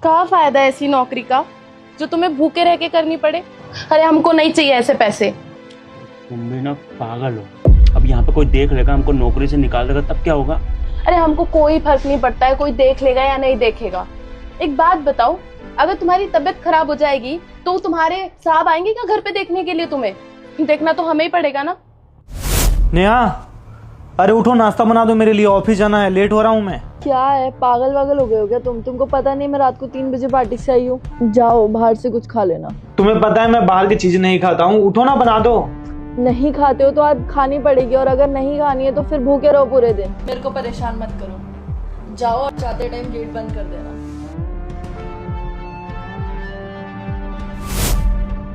क्या फायदा है ऐसी नौकरी का जो तुम्हें भूखे रह के करनी पड़े। अरे हमको नहीं चाहिए ऐसे पैसे। तुम भी ना पागल हो। अब यहाँ पे कोई देख लेगा, हमको नौकरी से निकाल देगा, तब क्या होगा? अरे हमको कोई फर्क नहीं पड़ता है कोई देख लेगा या नहीं देखेगा। एक बात बताओ, अगर तुम्हारी तबीयत खराब हो जाएगी तो तुम्हारे साहब आएंगे क्या घर पे देखने के लिए? तुम्हें देखना तो हमें ही पड़ेगा ना। नेहा, अरे उठो, नाश्ता बना दो मेरे लिए, ऑफिस जाना है, लेट हो रहा हूँ मैं। क्या है, पागल वागल हो गए हो क्या तुमको पता नहीं मैं रात को 3 बजे पार्टी से आई हूँ। जाओ बाहर से कुछ खा लेना। तुम्हें पता है मैं बाहर की चीज नहीं खाता हूँ, उठो ना, बना दो। नहीं खाते हो तो आज खानी पड़ेगी, और अगर नहीं खानी है तो फिर भूखे रहो पूरे दिन। मेरे को परेशान मत करो, जाओ और जाते टाइम गेट बंद कर देना।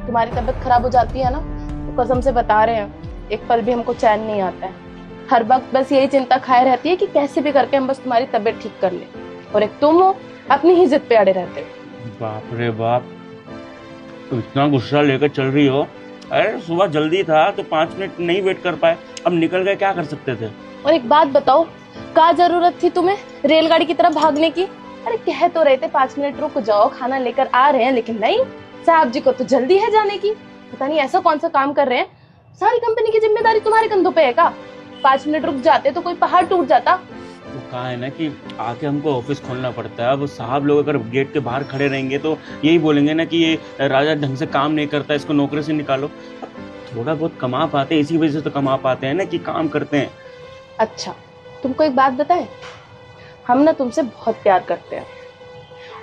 तुम्हारी तबीयत खराब हो जाती है ना तो कसम से बता रहे हैं, एक पल भी हमको चैन नहीं आता है। हर वक्त बस यही चिंता खाए रहती है कि कैसे भी करके हम बस तुम्हारी तबीयत ठीक कर ले, और एक तुम हो अपनी ही जिद पे अड़े रहते हो। बाप रे बाप, तो इतना गुस्सा लेकर चल रही हो? अरे सुबह जल्दी था तो 5 मिनट नहीं वेट कर पाए, अब निकल गए, क्या कर सकते थे? और एक बात बताओ, क्या जरूरत थी तुम्हें रेलगाड़ी की तरफ भागने की? अरे कह तो रहे थे 5 मिनट रुक जाओ, खाना लेकर आ रहे हैं, लेकिन नहीं, साहब जी को तो जल्दी है जाने की। पता नहीं ऐसा कौन सा काम कर रहे हैं, सारी कंपनी की जिम्मेदारी तुम्हारे कंधों पे है क्या? 5 मिनट रुक जाते तो कोई पहाड़ टूट जाता। वो कहा है ना कि आके हमको ऑफिस खोलना पड़ता है। अब साहब लोग अगर गेट के बाहर खड़े रहेंगे तो यही बोलेंगे ना कि ये राजा ढंग से काम नहीं करता, इसको नौकरी से निकालो। थोड़ा बहुत कमा पाते हैं, इसी वजह से तो कमा पाते हैं ना कि काम करते हैं। अच्छा, तुमको एक बात बताएं, हम ना तुमसे बहुत प्यार करते हैं,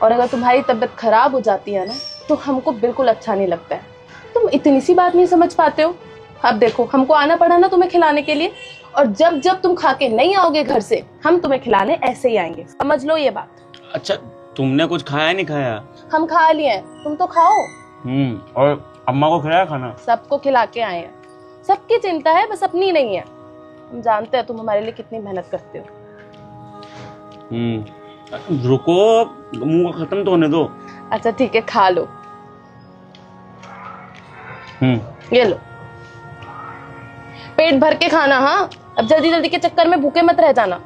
और अगर तुम्हारी तबीयत खराब हो जाती है ना तो हमको बिल्कुल अच्छा नहीं लगता है। तुम इतनी सी बात नहीं समझ पाते हो। अब देखो, हमको आना पड़ा ना तुम्हें खिलाने के लिए, और जब जब तुम खा के नहीं आओगे घर से, हम तुम्हें खिलाने ऐसे ही आएंगे, समझ लो ये बात। अच्छा, तुमने कुछ खाया नहीं खाया? हम खा लिए हैं, तुम तो खाओ। और अम्मा को खिलाया खाना? सबको खिला के आए हैं। सबकी चिंता है, बस अपनी नहीं है। हम जानते हैं तुम हमारे लिए कितनी मेहनत करते हो। रुको, मुंह को खत्म तो होने दो। अच्छा ठीक है, खा लो। ये लो, पेट भर के खाना। हाँ, अब जल्दी जल्दी के चक्कर में भूखे मत रह जाना।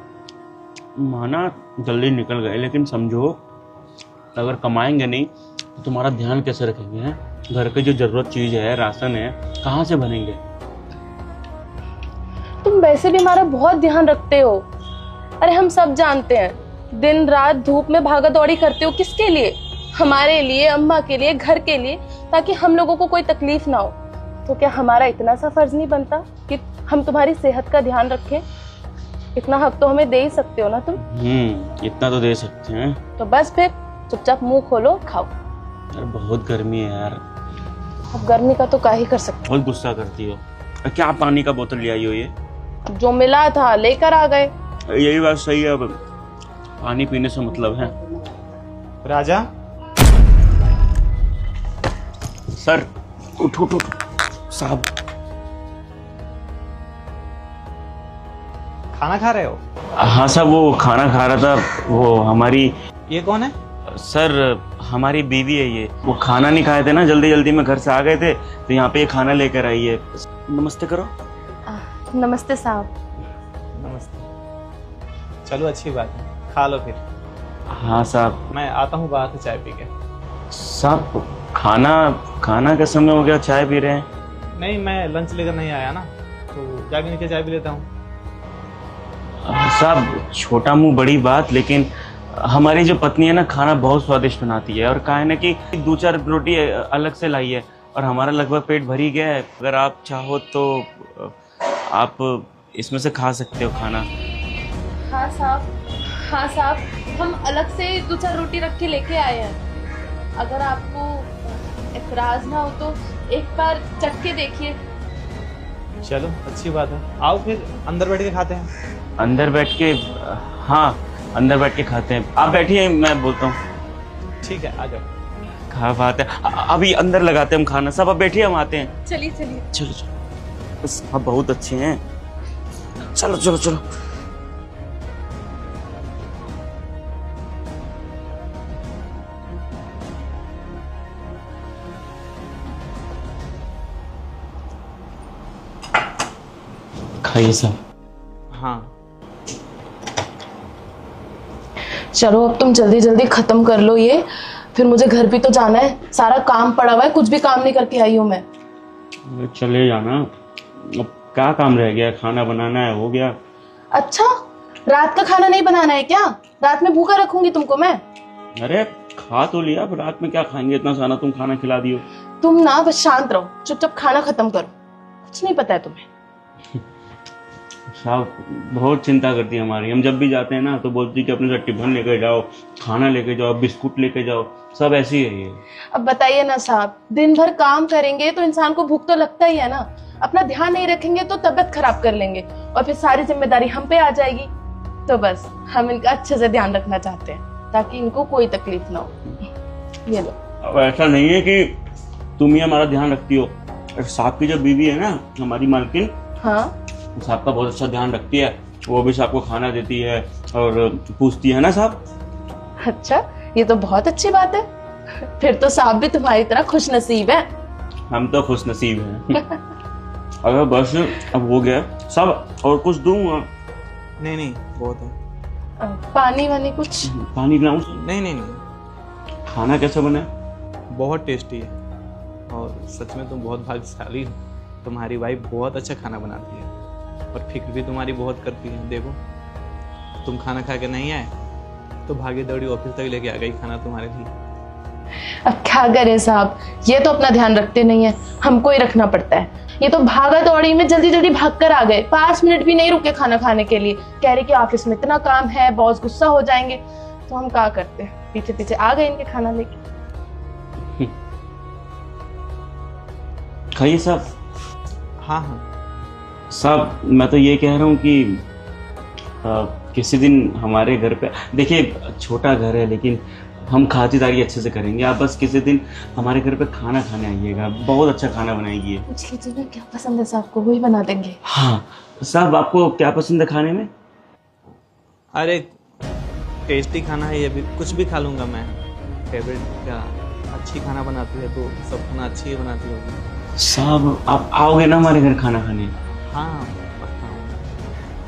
माना जल्दी निकल गए, लेकिन समझो अगर कमाएंगे नहीं तो तुम्हारा ध्यान कैसे रखेंगे? हैं? घर की जो जरूरत चीज है, राशन है, कहाँ से बनेंगे? तुम वैसे भी हमारा बहुत ध्यान रखते हो। अरे हम सब जानते हैं, दिन रात धूप में भागा दौड़ी करते हो, किसके लिए? हमारे लिए, अम्मा के लिए, घर के लिए, ताकि हम लोगों को कोई तकलीफ ना हो। तो क्या हमारा इतना सा फर्ज नहीं बनता कि हम तुम्हारी सेहत का ध्यान रखें? इतना हक तो हमें दे ही सकते हो ना तुम। इतना तो दे सकते हैं। तो बस फिर चुपचाप मुंह खोलो, खाओ। यार बहुत गर्मी है यार। अब गर्मी का तो क्या ही कर सकते। बहुत गुस्सा करती हो। क्या पानी का बोतल ले आई हो? ये अब जो मिला था लेकर आ गए। यही बात सही है, अब पानी पीने से मतलब है। राजा, सर उठो उठो साहब। खाना खा रहे हो? हाँ साहब, वो खाना खा रहा था। वो हमारी, ये कौन है? सर हमारी बीवी है ये। वो खाना नहीं खाए थे ना, जल्दी जल्दी में घर से आ गए थे, तो यहाँ पे ये खाना लेकर आई है। नमस्ते करो। नमस्ते साहब। नमस्ते। चलो अच्छी बात है, खा लो फिर। हाँ साहब। मैं आता हूँ बाहर से चाय पी के। साहब खाना का समय हो गया, चाय पी रहे हैं? नहीं, मैं लंच लेकर नहीं आया ना, तो जाके नीचे चाय पी लेता हूँ। साहब छोटा मुंह बड़ी बात, लेकिन हमारी जो पत्नी है ना, खाना बहुत स्वादिष्ट बनाती है, और कहा है ना कि 2-4 रोटी अलग से लाई है, और हमारा लगभग पेट भर ही गया है। अगर आप चाहो तो आप इसमें से खा सकते हो खाना। हाँ साहब, हम अलग से 2-4 रोटी रख के लेके आए हैं। अगर आपको एतराज ना हो तो एक बार चख के देखिए। चलो अच्छी बात है, आओ फिर अंदर बैठ के खाते हैं। अंदर बैठ के? हाँ, अंदर बैठ के खाते हैं। आप बैठिए, मैं बोलता हूँ। ठीक है, आ जाओ। खा बात है, अभी अंदर लगाते हैं हम खाना। सब आप बैठिए, हम आते हैं। चलिए। चलो चलो, बस आप बहुत अच्छे हैं। चलो चलो चलो। खाइए साहब। हाँ चलो अब तुम जल्दी जल्दी खत्म कर लो ये, फिर मुझे घर भी तो जाना है, सारा काम पड़ा हुआ है, कुछ भी काम नहीं करके आई हूँ मैं। चले जाना, अब क्या काम रह गया, खाना बनाना है, हो गया। अच्छा, रात का खाना नहीं बनाना है क्या? रात में भूखा रखूंगी तुमको मैं। अरे खा तो लिया, अब रात में क्या खाएंगे, इतना सारा तुम खाना खिला दियो। तुम ना बस शांत रहो, चुपचाप खाना खत्म करो, कुछ नहीं पता है तुम्हें। साहब बहुत चिंता करती है हमारी, हम जब भी जाते हैं ना तो बोलती है कि अपने साथ टिफिन लेके जाओ, खाना लेके जाओ, बिस्कुट लेके जाओ, सब ऐसे ही है ये। अब बताइए ना साहब, दिन भर काम करेंगे तो इंसान को भूख तो लगता ही है ना, अपना ध्यान नहीं रखेंगे तो तबीयत खराब कर लेंगे और फिर सारी जिम्मेदारी हम पे आ जाएगी। तो बस हम इनका अच्छे से ध्यान रखना चाहते हैं ताकि इनको कोई तकलीफ ना हो। ये लो। अब ऐसा नहीं है कि तुम ही हमारा ध्यान रखती हो, साहब की जो बीवी है ना हमारी मालकिन, हाँ साहब का बहुत अच्छा ध्यान रखती है, वो भी साहब को खाना देती है और पूछती है ना साहब। अच्छा, ये तो बहुत अच्छी बात है, फिर तो साहब भी तुम्हारी तरह खुश नसीब है। हम तो खुश नसीब हैं। अगर बस अब हो गया सब, और कुछ दूंगा? नहीं नहीं बहुत है। पानी वानी कुछ? पानी पिलाऊं? नहीं नहीं नहीं, खाना कैसा बना है? बहुत टेस्टी है और सच में तुम बहुत भाग्यशाली हो, तुम्हारी वाइफ बहुत अच्छा खाना बनाती है और फिक्र भी तुम्हारी बहुत करती है। देखो तुम खाना खा के नहीं आए तो भागी दौड़ी ऑफिस तक लेके आ गई खाना तुम्हारे लिए। अब क्या करें साहब, ये तो अपना ध्यान रखते नहीं है, हमको ही रखना पड़ता है। ये तो भागा दौड़ी में जल्दी जल्दी भाग कर आ गए, 5 मिनट भी नहीं रुके खाना खाने के लिए, कह रहे कि ऑफिस में इतना काम है, बॉस गुस्सा हो जाएंगे। तो हम क्या करते हैं, पीछे पीछे आ गए इनके खाना लेके। खाइए साहब। हाँ हाँ साहब मैं तो ये कह रहा हूँ कि किसी दिन हमारे घर पे, देखिए छोटा घर है लेकिन हम खातिरदारी अच्छे से करेंगे, आप बस किसी दिन हमारे घर पे खाना खाने आइएगा, बहुत अच्छा खाना बनाएगी ये। पूछ लीजिए ना क्या पसंद है साहब को, वही बना देंगे। हाँ साहब, आपको क्या पसंद है खाने में? अरे टेस्टी खाना है ये भी, कुछ भी खा लूँगा मैं। फेवरेट क्या, अच्छी खाना बनाती है तो सब खाना अच्छी ही बनाती होगी। साहब आप आओगे ना हमारे घर खाना खाने? हाँ पक्का हूँ।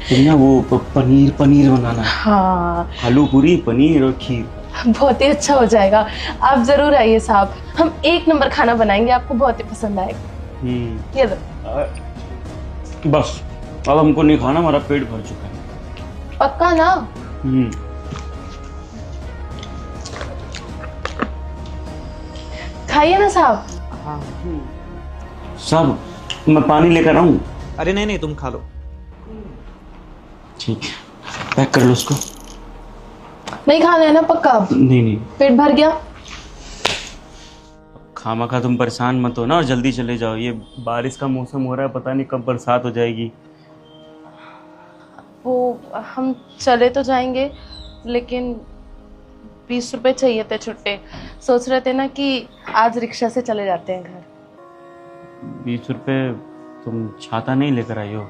फिर ना वो पनीर पनीर बनाना, हाँ आलू पूरी, पनीर और खीर, बहुत ही अच्छा हो जाएगा। आप जरूर आइए साहब, हम 1 नंबर खाना बनाएंगे, आपको बहुत ही पसंद आएगा। ये लो। बस अब हमको नहीं खाना, हमारा पेट भर चुका है। पक्का ना? खाइए ना साहब। हाँ साहब मैं पानी लेकर आऊं? अरे नहीं नहीं तुम खा लो। ठीक है, पैक कर लो उसको। नहीं खाना है ना पक्का? नहीं नहीं, पेट भर गया? खामखा तुम परेशान मत हो ना और जल्दी चले जाओ, ये बारिश का मौसम हो रहा है, पता नहीं कब बरसात हो जाएगी। वो हम चले तो जाएंगे लेकिन 20 रुपए चाहिए थे छुट्टे, सोच रहे थे ना कि आज रिक्शा से चले जाते हैं घर। 20 रुपए? तुम छाता नहीं लेकर आई हो?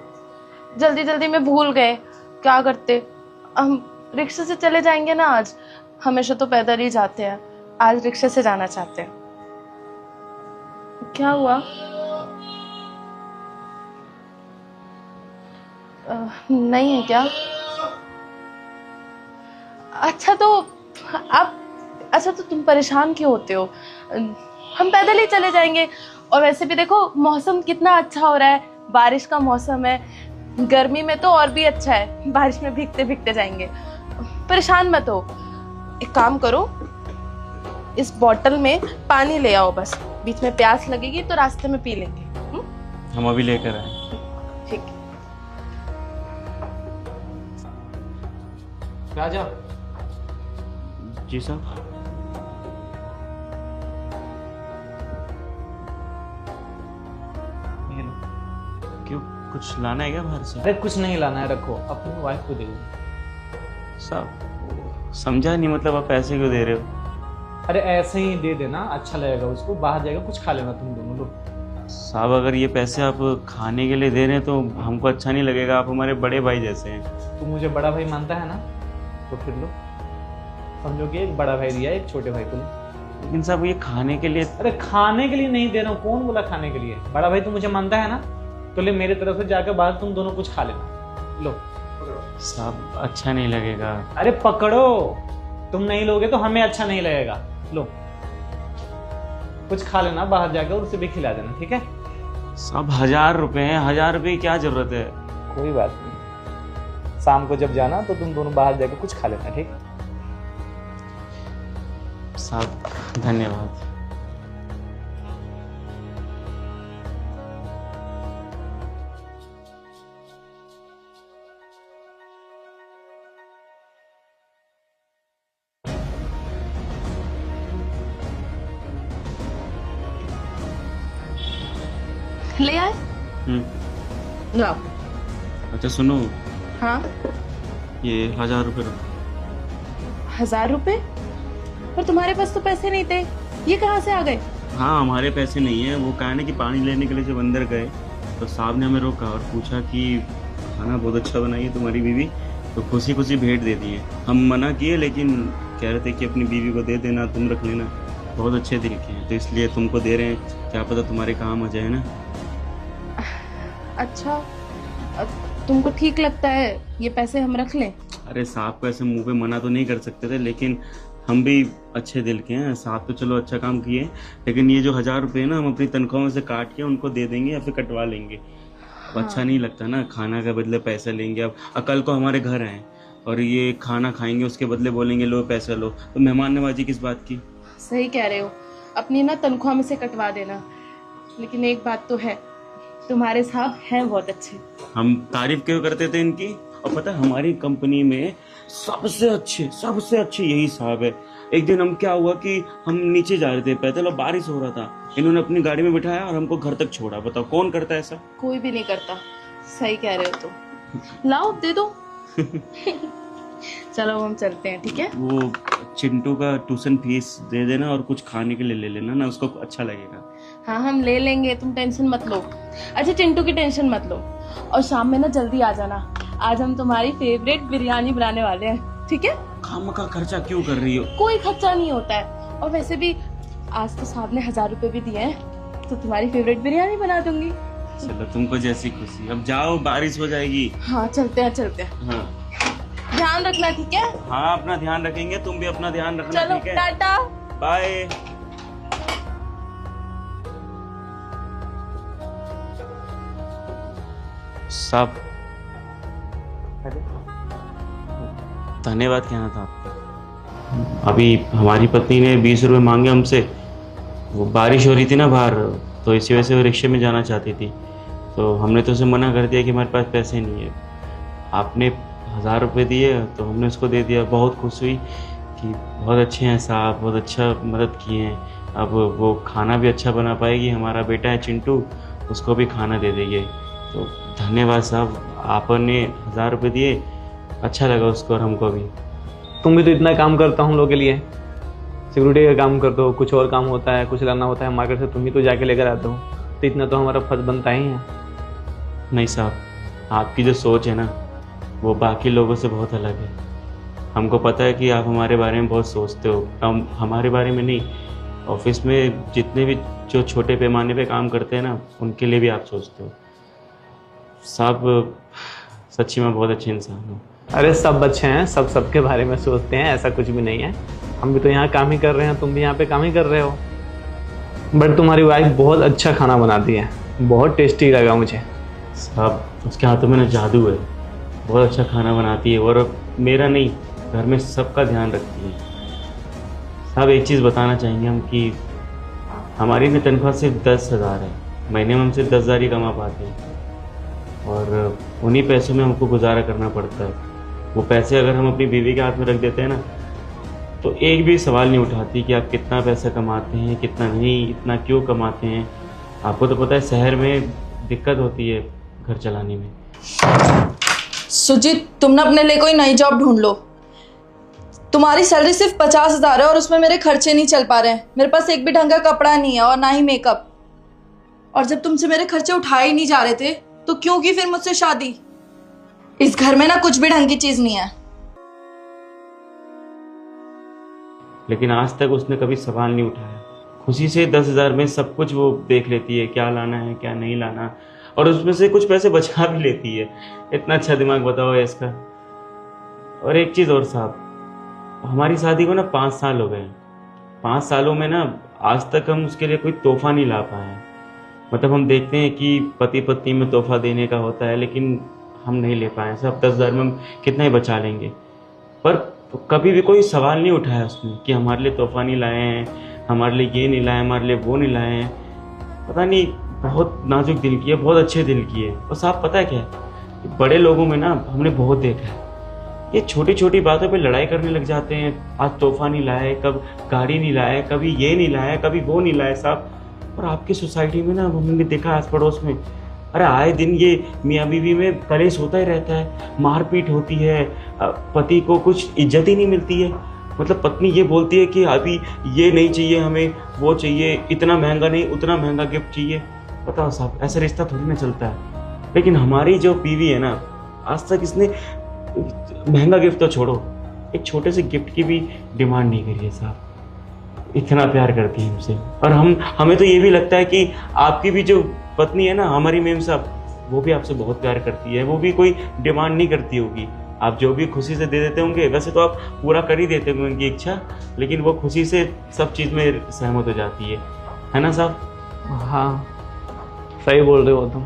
जल्दी जल्दी में भूल गए, क्या करते, हम रिक्शा से चले जाएंगे ना आज, हमेशा तो पैदल ही जाते हैं, आज रिक्शा से जाना चाहते हैं। क्या हुआ? नहीं है क्या? अच्छा तो आप, अच्छा तो तुम परेशान क्यों होते हो, हम पैदल ही चले जाएंगे। और वैसे भी देखो मौसम कितना अच्छा हो रहा है, बारिश का मौसम है, गर्मी में तो और भी अच्छा है, बारिश में भीगते भीगते जाएंगे। परेशान मत हो, एक काम करो, इस बोतल में पानी ले आओ, बस बीच में प्यास लगेगी तो रास्ते में पी लेंगे। हम अभी लेकर आए। ठीक है। राजा। जी साहब। ये लो। क्यों, कुछ लाना है क्या बाहर से? अरे कुछ नहीं लाना है, रखो, अपनी वाइफ को दे दो। साहब समझा नहीं, मतलब आप पैसे क्यों दे रहे हो? अरे ऐसे ही दे देना, अच्छा लगेगा उसको, बाहर जाएगा, कुछ खा लेना तुम दोनों लोग। साहब अगर ये पैसे आप खाने के लिए दे रहे हैं तो हमको अच्छा नहीं लगेगा, आप हमारे बड़े भाई जैसे हैं। तू मुझे बड़ा भाई मानता है ना, तो फिर लो, समझो कि एक बड़ा भाई दिया, एक छोटे भाई को। लेकिन साहब ये खाने के लिए। अरे खाने के लिए नहीं दे रहा हूँ, कौन बोला खाने के लिए? बड़ा भाई तू मुझे मानता है ना, तो ले मेरे तरफ से जाकर बाहर तुम दोनों कुछ खा लेना। लो साहब अच्छा नहीं लगेगा। अरे पकड़ो, तुम नहीं लोगे तो हमें अच्छा नहीं लगेगा। लो कुछ खा लेना बाहर जाकर और उसे भी खिला देना, ठीक है? सब 1000 रुपए हैं, 1000 रुपए की क्या जरूरत है? कोई बात नहीं, शाम को जब जाना तो तुम दोनों बाहर जाकर कुछ खा लेना, ठीक? साहब धन्यवाद। ले आए? लाओ। अच्छा सुनो, हाँ, ये 1000 रुपए रखो। 1000 रुपए? पर तुम्हारे पास तो पैसे नहीं थे, ये कहाँ से आ गए? हाँ हमारे पैसे नहीं है, वो कहा ना कि पानी लेने के लिए जब अंदर गए तो साहब ने हमें रोका और पूछा कि खाना बहुत अच्छा बनाई है तुम्हारी बीवी, तो खुशी खुशी भेंट दे दिए। हम मना किए लेकिन कह रहे थे कि अपनी बीवी को दे देना, तुम रख लेना, बहुत अच्छे दिल के हैं, तो इसलिए तुमको दे रहे हैं, क्या पता तुम्हारे काम आ जाए ना। अच्छा, तुमको ठीक लगता है ये पैसे हम रख लें? अरे साहब को ऐसे मुंह पे मना तो नहीं कर सकते थे, लेकिन हम भी अच्छे दिल के हैं। साहब तो चलो अच्छा काम किए, लेकिन ये जो 1000 रुपये ना हम अपनी तनख्वाह में से काट के उनको दे देंगे या फिर कटवा लेंगे। अब अच्छा नहीं लगता ना, खाना के बदले पैसा लेंगे। अब कल को हमारे घर आए और ये खाना खाएंगे, उसके बदले बोलेंगे लो पैसा लो, तो मेहमान नवाजी किस बात की? सही कह रहे हो, अपनी ना तनख्वाह में से कटवा देना। लेकिन एक बात तो है, तुम्हारे साहब हैं बहुत अच्छे। हम तारीफ क्यों करते थे इनकी? और पता है हमारी कंपनी में सबसे अच्छे यही साहब है। एक दिन हम क्या हुआ कि हम नीचे जा रहे थे पैदल और बारिश हो रहा था, इन्होंने अपनी गाड़ी में बिठाया और हमको घर तक छोड़ा। बताओ कौन करता है ऐसा? कोई भी नहीं करता। सही कह रहे हो तुम। लाओ दे दो। चलो हम चलते हैं, ठीक है? वो चिंटू का ट्यूशन फीस दे देना और कुछ खाने के लिए ले लेना ना, उसको अच्छा लगेगा। हाँ हम ले लेंगे, तुम टेंशन मत लो। अच्छा चिंटू की टेंशन मत लो, और शाम में ना जल्दी आ जाना, आज हम तुम्हारी फेवरेट बिरयानी बनाने वाले हैं, ठीक है? खामखा खर्चा क्यों कर रही हो? कोई खर्चा नहीं होता है, और वैसे भी आज तो साहब ने 1000 रुपए भी दिए हैं, तो तुम्हारी फेवरेट बिरयानी बना दूंगी। चलो तुमको जैसी खुशी। अब जाओ, बारिश हो जाएगी। हाँ चलते हैं। हाँ ध्यान रखना, ठीक है? हाँ अपना ध्यान रखेंगे, तुम भी अपना ध्यान रखना, चलो ठीक है? Tata bye. साहब धन्यवाद कहना था आपको। अभी हमारी पत्नी ने 20 रुपये मांगे हमसे, वो बारिश हो रही थी ना बाहर, तो इसी वजह से वो रिक्शे में जाना चाहती थी, तो हमने तो उसे मना कर दिया कि हमारे पास पैसे नहीं है। आपने 1000 रुपये दिए तो हमने उसको दे दिया। बहुत खुश हुई कि बहुत अच्छे हैं साहब, बहुत अच्छा मदद किए हैं। अब वो खाना भी अच्छा बना पाएगी, हमारा बेटा है चिंटू, उसको भी खाना दे देंगे। तो धन्यवाद साहब, आपने 1000 रुपये दिए, अच्छा लगा उसको और हमको भी। तुम भी तो इतना काम करता हूँ हम लोग के लिए, सिक्योरिटी का काम करते हो, कुछ और काम होता है, कुछ लाना होता है मार्केट से, तुम ही तो जाके लेकर आते हो, तो इतना तो हमारा फर्ज बनता ही है। नहीं साहब, आपकी जो सोच है ना वो बाकी लोगों से बहुत अलग है। हमको पता है कि आप हमारे बारे में बहुत सोचते हो, हम हमारे बारे में नहीं, ऑफिस में जितने भी जो छोटे पैमाने पे काम करते हैं ना उनके लिए भी आप सोचते हो। साहब सच्ची में बहुत अच्छे इंसान हो। अरे सब अच्छे हैं, सब सबके बारे में सोचते हैं, ऐसा कुछ भी नहीं है। हम भी तो यहाँ काम ही कर रहे हैं, तुम भी यहाँ पे काम ही कर रहे हो। बट तुम्हारी वाइफ बहुत अच्छा खाना बनाती है, बहुत टेस्टी लगा मुझे। साहब उसके हाथों में ना जादू है, बहुत अच्छा खाना बनाती है और मेरा नहीं घर में सबका ध्यान रखती है। साहब एक चीज़ बताना चाहेंगे हम कि हमारी भी तनख्वाह सिर्फ 10,000 है, महीने में हम सिर्फ 10,000 ही कमा पाते हैं और उन्हीं पैसों में हमको गुजारा करना पड़ता है। वो पैसे अगर हम अपनी बीवी के हाथ में रख देते हैं ना तो एक भी सवाल नहीं उठाती कि आप कितना पैसा कमाते हैं, कितना नहीं, इतना क्यों कमाते हैं। आपको तो पता है शहर में दिक्कत होती है घर चलाने में। सुजीत तुम ना अपने लिए कोई नई जॉब ढूंढ लो। तुम्हारी सैलरी सिर्फ 50,000 है और उसमें मेरे खर्चे नहीं चल पा रहे हैं। मेरे पास एक भी ढंग का कपड़ा नहीं है और ना ही मेकअप। और जब तुमसे मेरे खर्चे उठाए ही नहीं जा रहे थे तो क्यों की फिर मुझसे शादी? इस घर में ना कुछ भी ढंग की चीज नहीं है। लेकिन आज तक उसने कभी सवाल नहीं उठाया। खुशी से 10,000 में सब कुछ वो देख लेती है, क्या लाना है क्या नहीं लाना, और उसमें से कुछ पैसे बचा भी लेती है। इतना अच्छा दिमाग बताओ है इसका। और एक चीज़ और साहब, हमारी शादी को ना 5 साल हो गए हैं। 5 सालों में ना आज तक हम उसके लिए कोई तोहफा नहीं ला पाए हैं। मतलब हम देखते हैं कि पति पत्नी में तोहफा देने का होता है, लेकिन हम नहीं ले पाए। सब 10,000 में हम कितना ही बचा लेंगे, पर कभी भी कोई सवाल नहीं उठाया उसने कि हमारे लिए तोहफा नहीं लाए हैं, हमारे लिए ये नहीं लाए, हमारे लिए वो नहीं लाए हैं। पता नहीं, बहुत नाजुक दिल की है, बहुत अच्छे दिल की है। और साहब पता है क्या है, बड़े लोगों में ना हमने बहुत देखा है, ये छोटी छोटी बातों पे लड़ाई करने लग जाते हैं। आज तोहफा नहीं लाए, कब गाड़ी नहीं लाए, कभी ये नहीं लाए, कभी वो नहीं लाए साहब। और आपकी सोसाइटी में ना हमने देखा आस पड़ोस में, अरे आए दिन ये मियाँ बीवी में कलेश होता ही रहता है, मारपीट होती है, पति को कुछ इज्जत ही नहीं मिलती है। मतलब पत्नी ये बोलती है कि अभी ये नहीं चाहिए हमें, वो चाहिए, इतना महंगा नहीं, उतना महंगा गिफ्ट चाहिए। बताओ साहब, ऐसा रिश्ता थोड़ी ना चलता है। लेकिन हमारी जो बीवी है ना, आज तक इसने महंगा गिफ्ट तो छोड़ो, एक छोटे से गिफ्ट की भी डिमांड नहीं करी है साहब। इतना प्यार करती है हमसे। और हमें तो ये भी लगता है कि आपकी भी जो पत्नी है ना, हमारी मेम साहब, वो भी आपसे बहुत प्यार करती है। वो भी कोई डिमांड नहीं करती होगी, आप जो भी खुशी से दे देते होंगे। वैसे तो आप पूरा कर ही देते होंगे उनकी इच्छा, लेकिन वो खुशी से सब चीज़ में सहमत हो जाती है ना साहब? हाँ, सही बोल रहे हो तुम।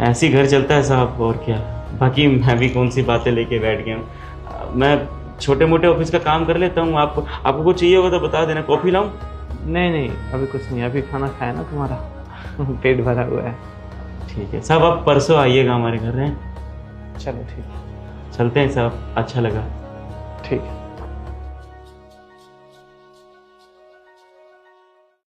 ऐसे ही घर चलता है साहब, और क्या। बाकी मैं भी कौन सी बातें लेके बैठ गया हूँ। मैं छोटे मोटे ऑफिस का काम कर लेता हूँ। आपको कुछ चाहिए होगा तो बता देना, कॉफ़ी लाऊं? नहीं नहीं, अभी कुछ नहीं, अभी खाना खाया ना तुम्हारा, पेट भरा हुआ है। ठीक है साहब, आप परसों आइएगा हमारे घर हैं। चलो ठीक है। चलते हैं साहब, अच्छा लगा। ठीक है।